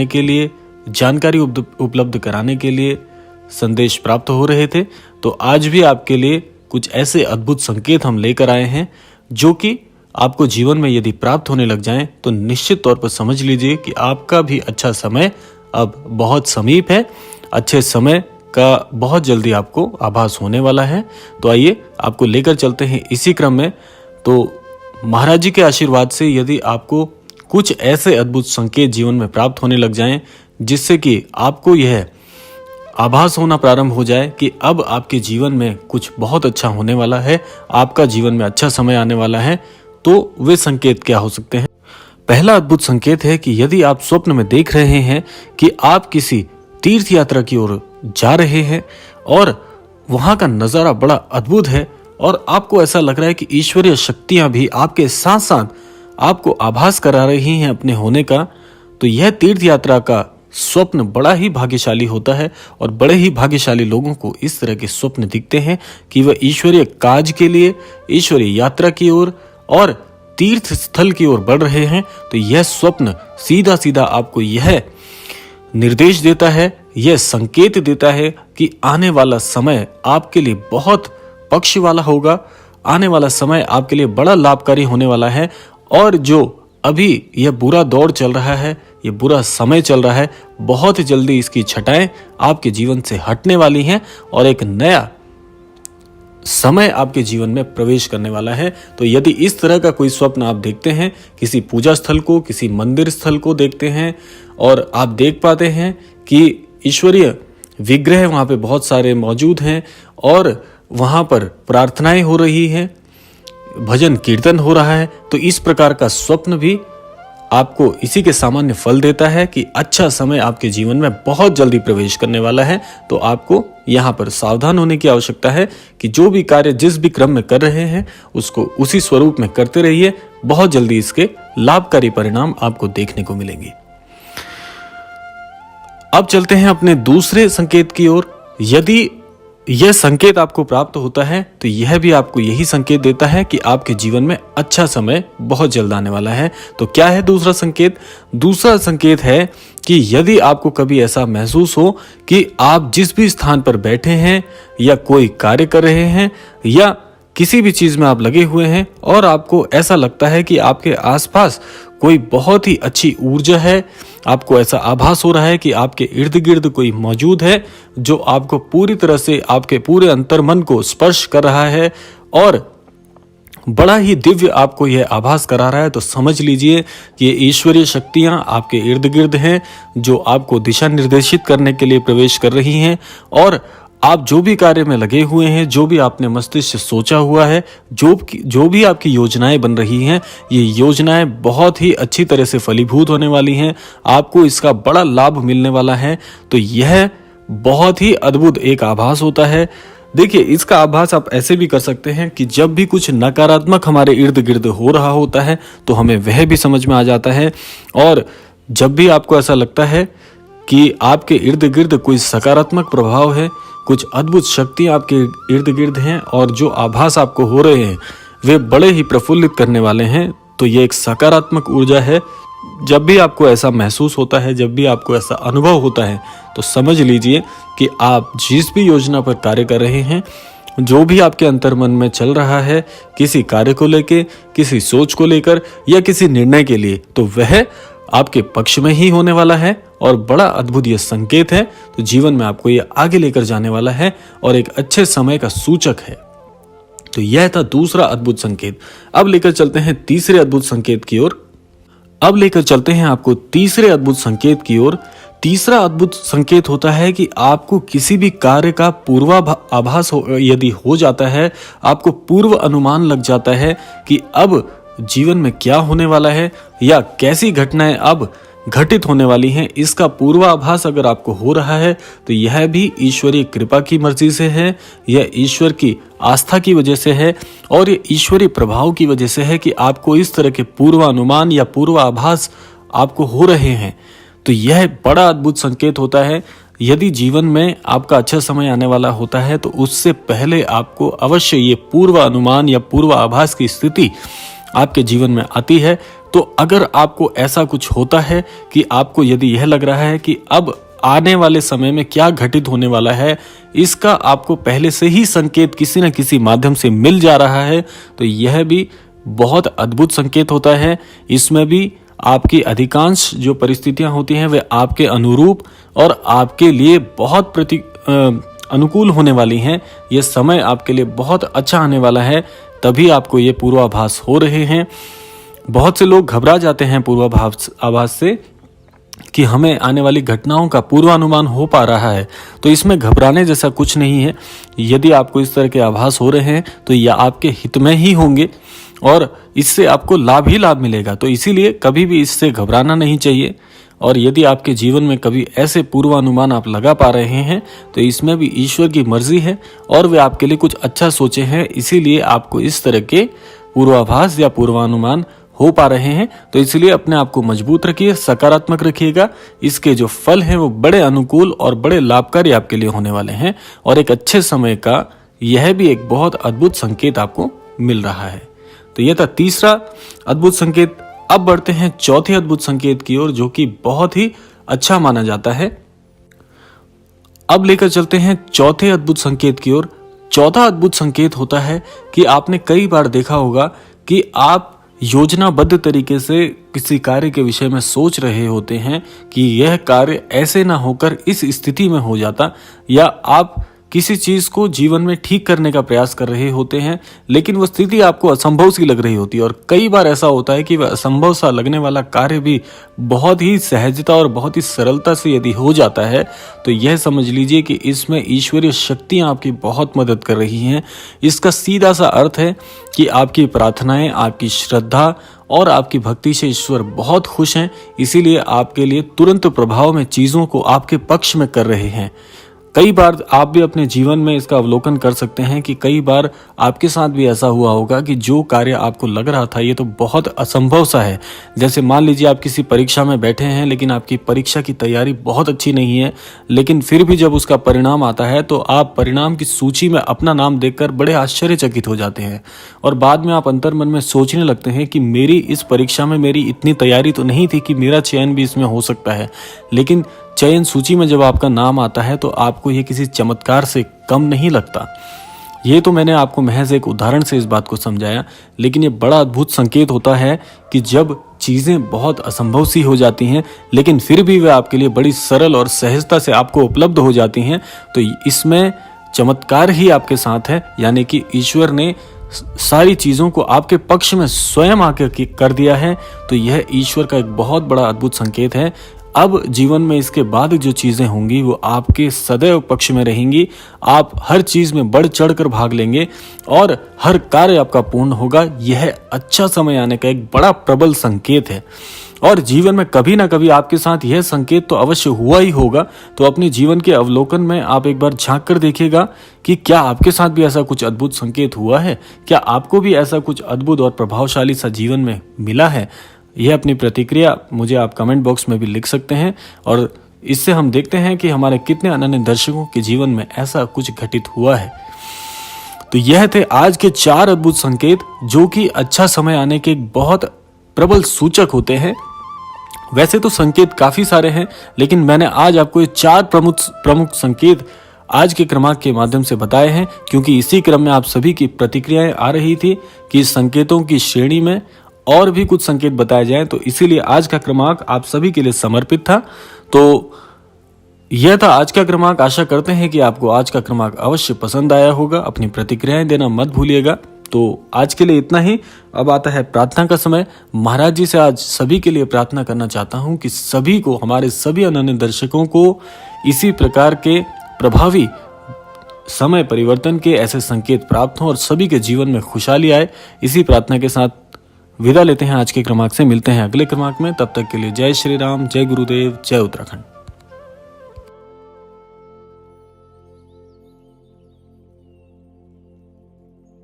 के लिए, जानकारी उपलब्ध कराने के लिए संदेश प्राप्त हो रहे थे। तो आज भी आपके लिए कुछ ऐसे अद्भुत संकेत हम लेकर आए हैं जो कि आपको जीवन में यदि प्राप्त होने लग जाएं तो निश्चित तौर पर समझ लीजिए कि आपका भी अच्छा समय अब बहुत समीप है। अच्छे समय का बहुत जल्दी आपको आभास होने वाला है। तो आइए आपको लेकर चलते हैं इसी क्रम में। तो महाराज जी के आशीर्वाद से यदि आपको कुछ ऐसे अद्भुत संकेत जीवन में प्राप्त होने लग जाएं जिससे कि आपको यह आभास होना प्रारंभ हो जाए कि अब आपके जीवन में कुछ बहुत अच्छा होने वाला है, आपका जीवन में अच्छा समय आने वाला है, तो वे संकेत क्या हो सकते हैं। पहला अद्भुत संकेत है कि यदि आप स्वप्न में देख रहे हैं कि आप किसी तीर्थ यात्रा की ओर जा रहे हैं और वहां का नजारा बड़ा अद्भुत है और आपको ऐसा लग रहा है कि ईश्वरीय शक्तियां भी आपके साथ साथ आपको आभास करा रही हैं अपने होने का, तो यह तीर्थ यात्रा का स्वप्न बड़ा ही भाग्यशाली होता है। और बड़े ही भाग्यशाली लोगों को इस तरह के स्वप्न दिखते हैं कि वह ईश्वरीय काज के लिए, ईश्वरीय यात्रा की ओर और तीर्थ स्थल की ओर बढ़ रहे हैं। तो यह स्वप्न सीधा सीधा आपको यह निर्देश देता है, यह संकेत देता है कि आने वाला समय आपके लिए बहुत पक्ष वाला होगा, आने वाला समय आपके लिए बड़ा लाभकारी होने वाला है। और जो अभी यह बुरा दौर चल रहा है, यह बुरा समय चल रहा है, बहुत जल्दी इसकी छटाएं आपके जीवन से हटने वाली हैं और एक नया समय आपके जीवन में प्रवेश करने वाला है। तो यदि इस तरह का कोई स्वप्न आप देखते हैं, किसी पूजा स्थल को, किसी मंदिर स्थल को देखते हैं और आप देख पाते हैं कि ईश्वरीय विग्रह वहां पे बहुत सारे मौजूद हैं और वहां पर प्रार्थनाएं हो रही हैं, भजन कीर्तन हो रहा है, तो इस प्रकार का स्वप्न भी आपको इसी के सामान्य फल देता है कि अच्छा समय आपके जीवन में बहुत जल्दी प्रवेश करने वाला है। तो आपको यहाँ पर सावधान होने की आवश्यकता है कि जो भी कार्य जिस भी क्रम में कर रहे हैं उसको उसी स्वरूप में करते रहिए, बहुत जल्दी इसके लाभकारी परिणाम आपको देखने को मिलेंगे। अब चलते हैं अपने दूसरे संकेत की ओर। यदि यह संकेत आपको प्राप्त होता है तो यह भी आपको यही संकेत देता है कि आपके जीवन में अच्छा समय बहुत जल्द आने वाला है। तो क्या है दूसरा संकेत? दूसरा संकेत है कि यदि आपको कभी ऐसा महसूस हो कि आप जिस भी स्थान पर बैठे हैं या कोई कार्य कर रहे हैं या किसी भी चीज में आप लगे हुए हैं और आपको ऐसा लगता है कि आपके आसपास कोई बहुत ही अच्छी ऊर्जा है, आपको ऐसा आभास हो रहा है कि आपके इर्द गिर्द कोई मौजूद है जो आपको पूरी तरह से आपके पूरे अंतर्मन को स्पर्श कर रहा है और बड़ा ही दिव्य आपको यह आभास करा रहा है, तो समझ लीजिए कि ये ईश्वरीय शक्तियां आपके इर्द गिर्द हैं जो आपको दिशा निर्देशित करने के लिए प्रवेश कर रही हैं। और आप जो भी कार्य में लगे हुए हैं, जो भी आपने मस्तिष्क से सोचा हुआ है, जो भी आपकी योजनाएं बन रही हैं, ये योजनाएं बहुत ही अच्छी तरह से फलीभूत होने वाली हैं, आपको इसका बड़ा लाभ मिलने वाला है। तो यह बहुत ही अद्भुत एक आभास होता है। देखिए, इसका आभास आप ऐसे भी कर सकते हैं कि जब भी कुछ नकारात्मक हमारे इर्द गिर्द हो रहा होता है तो हमें वह भी समझ में आ जाता है, और जब भी आपको ऐसा लगता है कि आपके इर्द गिर्द कोई सकारात्मक प्रभाव है, कुछ अद्भुत शक्तियां आपके इर्द गिर्द हैं और जो आभास आपको हो रहे हैं वे बड़े ही प्रफुल्लित करने वाले हैं, तो ये एक सकारात्मक ऊर्जा है। जब भी आपको ऐसा महसूस होता है, जब भी आपको ऐसा अनुभव होता है, तो समझ लीजिए कि आप जिस भी योजना पर कार्य कर रहे हैं, जो भी आपके अंतर्मन में चल रहा है, किसी कार्य को लेकर, किसी सोच को लेकर या किसी निर्णय के लिए, तो वह आपके पक्ष में ही होने वाला है और बड़ा अद्भुत यह संकेत है। तो जीवन में आपको यह आगे लेकर जाने वाला है और एक अच्छे समय का सूचक है। तो यह था दूसरा अद्भुत संकेत। अब लेकर चलते हैं तीसरे अद्भुत संकेत की ओर। अब लेकर चलते हैं आपको तीसरे अद्भुत संकेत की ओर। तीसरा अद्भुत संकेत होता है कि आपको किसी भी कार्य का पूर्वाभास यदि हो जाता है, आपको पूर्व अनुमान लग जाता है कि अब जीवन में क्या होने वाला है या कैसी घटनाएं अब घटित होने वाली हैं, इसका पूर्वाभास अगर आपको हो रहा है तो यह भी ईश्वरीय कृपा की मर्जी से है, यह ईश्वर की आस्था की वजह से है और ये ईश्वरीय प्रभाव की वजह से है कि आपको इस तरह के पूर्वानुमान या पूर्वाभास आपको हो रहे हैं। तो यह बड़ा अद्भुत संकेत होता है। यदि जीवन में आपका अच्छा समय आने वाला होता है तो उससे पहले आपको अवश्य ये पूर्व अनुमान या पूर्व आभास की स्थिति आपके जीवन में आती है, तो तो अगर आपको ऐसा कुछ होता है कि आपको यदि यह लग रहा है कि अब आने वाले समय में क्या घटित होने वाला है, इसका आपको पहले से ही संकेत किसी न किसी माध्यम से मिल जा रहा है, तो यह भी बहुत अद्भुत संकेत होता है। इसमें भी आपकी अधिकांश जो परिस्थितियां होती हैं वे आपके अनुरूप और आपके लिए बहुत अनुकूल होने वाली हैं। यह समय आपके लिए बहुत अच्छा आने वाला है, तभी आपको ये पूर्वाभास हो रहे हैं। बहुत से लोग घबरा जाते हैं पूर्वाभास से कि हमें आने वाली घटनाओं का पूर्वानुमान हो पा रहा है, तो इसमें घबराने जैसा कुछ नहीं है। यदि आपको इस तरह के आभास हो रहे हैं तो यह आपके हित में ही होंगे और इससे आपको लाभ ही लाभ मिलेगा। तो इसीलिए कभी भी इससे घबराना नहीं चाहिए। और यदि आपके जीवन में कभी ऐसे पूर्वानुमान आप लगा पा रहे हैं तो इसमें भी ईश्वर की मर्जी है और वे आपके लिए कुछ अच्छा सोचे हैं, इसीलिए आपको इस तरह के पूर्वाभास या पूर्वानुमान हो पा रहे हैं। तो इसलिए अपने आप को मजबूत रखिए, सकारात्मक रखिएगा। इसके जो फल हैं वो बड़े अनुकूल और बड़े लाभकारी आपके लिए होने वाले हैं और एक अच्छे समय का यह भी एक बहुत अद्भुत संकेत आपको मिल रहा है। तो यह था तीसरा अद्भुत संकेत। अब बढ़ते हैं चौथे अद्भुत संकेत की ओर, जो कि बहुत ही अच्छा माना जाता है। अब लेकर चलते हैं चौथे अद्भुत संकेत की ओर। चौथा अद्भुत संकेत होता है कि आपने कई बार देखा होगा कि आप योजनाबद्ध तरीके से किसी कार्य के विषय में सोच रहे होते हैं कि यह कार्य ऐसे ना होकर इस स्थिति में हो जाता, या आप किसी चीज को जीवन में ठीक करने का प्रयास कर रहे होते हैं, लेकिन वो स्थिति आपको असंभव सी लग रही होती है। और कई बार ऐसा होता है कि वह असंभव सा लगने वाला कार्य भी बहुत ही सहजता और बहुत ही सरलता से यदि हो जाता है, तो यह समझ लीजिए कि इसमें ईश्वरीय शक्तियां आपकी बहुत मदद कर रही हैं। इसका सीधा सा अर्थ है कि आपकी प्रार्थनाएं, आपकी श्रद्धा और आपकी भक्ति से ईश्वर बहुत खुश हैं, इसीलिए आपके लिए तुरंत प्रभाव में चीजों को आपके पक्ष में कर रहे हैं। कई बार आप भी अपने जीवन में इसका अवलोकन कर सकते हैं कि कई बार आपके साथ भी ऐसा हुआ होगा कि जो कार्य आपको लग रहा था ये तो बहुत असंभव सा है। जैसे मान लीजिए आप किसी परीक्षा में बैठे हैं, लेकिन आपकी परीक्षा की तैयारी बहुत अच्छी नहीं है, लेकिन फिर भी जब उसका परिणाम आता है तो आप परिणाम की सूची में अपना नाम देखकर बड़े आश्चर्यचकित हो जाते हैं और बाद में आप अंतर्मन में सोचने लगते हैं कि मेरी इस परीक्षा में मेरी इतनी तैयारी तो नहीं थी कि मेरा चयन भी इसमें हो सकता है। लेकिन चयन सूची में जब आपका नाम आता है तो आपको ये किसी चमत्कार से कम नहीं लगता। ये तो मैंने आपको महज एक उदाहरण से इस बात को समझाया, लेकिन ये बड़ा अद्भुत संकेत होता है कि जब चीज़ें बहुत असंभव सी हो जाती हैं लेकिन फिर भी वे आपके लिए बड़ी सरल और सहजता से आपको उपलब्ध हो जाती हैं, तो इसमें चमत्कार ही आपके साथ है। यानी कि ईश्वर ने सारी चीज़ों को आपके पक्ष में स्वयं आकर कर दिया है। तो यह ईश्वर का एक बहुत बड़ा अद्भुत संकेत है। अब जीवन में इसके बाद जो चीज़ें होंगी वो आपके सदैव पक्ष में रहेंगी। आप हर चीज़ में बढ़ चढ़ कर भाग लेंगे और हर कार्य आपका पूर्ण होगा। यह अच्छा समय आने का एक बड़ा प्रबल संकेत है और जीवन में कभी ना कभी आपके साथ यह संकेत तो अवश्य हुआ ही होगा। तो अपने जीवन के अवलोकन में आप एक बार झांक कर देखिएगा कि क्या आपके साथ भी ऐसा कुछ अद्भुत संकेत हुआ है, क्या आपको भी ऐसा कुछ अद्भुत और प्रभावशाली सा जीवन में मिला है। यह अपनी प्रतिक्रिया मुझे आप कमेंट बॉक्स में भी लिख सकते हैं और इससे हम देखते हैं कि हमारे कितने अनन्य दर्शकों के जीवन में ऐसा कुछ घटित हुआ है। तो यह थे आज के 4 अद्भुत संकेत जो कि अच्छा समय आने के एक बहुत प्रबल सूचक होते हैं। वैसे तो संकेत काफी सारे हैं, लेकिन मैंने आज आपको ये 4 प्रमुख संकेत आज के क्रमांक के माध्यम से बताए हैं, क्योंकि इसी क्रम में आप सभी की प्रतिक्रियाएं आ रही थी कि संकेतों की श्रेणी में और भी कुछ संकेत बताए जाएं, तो इसीलिए आज का क्रमांक आप सभी के लिए समर्पित था। तो यह था आज का क्रमांक। आशा करते हैं कि आपको आज का क्रमांक अवश्य पसंद आया होगा। अपनी प्रतिक्रियाएं देना मत भूलिएगा। तो आज के लिए इतना ही। अब आता है प्रार्थना का समय। महाराज जी से आज सभी के लिए प्रार्थना करना चाहता हूं कि सभी को, हमारे सभी अनन्य दर्शकों को इसी प्रकार के प्रभावी समय परिवर्तन के ऐसे संकेत प्राप्त हों और सभी के जीवन में खुशहाली आए। इसी प्रार्थना के साथ विदा लेते हैं आज के क्रमांक से। मिलते हैं अगले क्रमांक में। तब तक के लिए जय श्री राम, जय गुरुदेव, जय उत्तराखंड।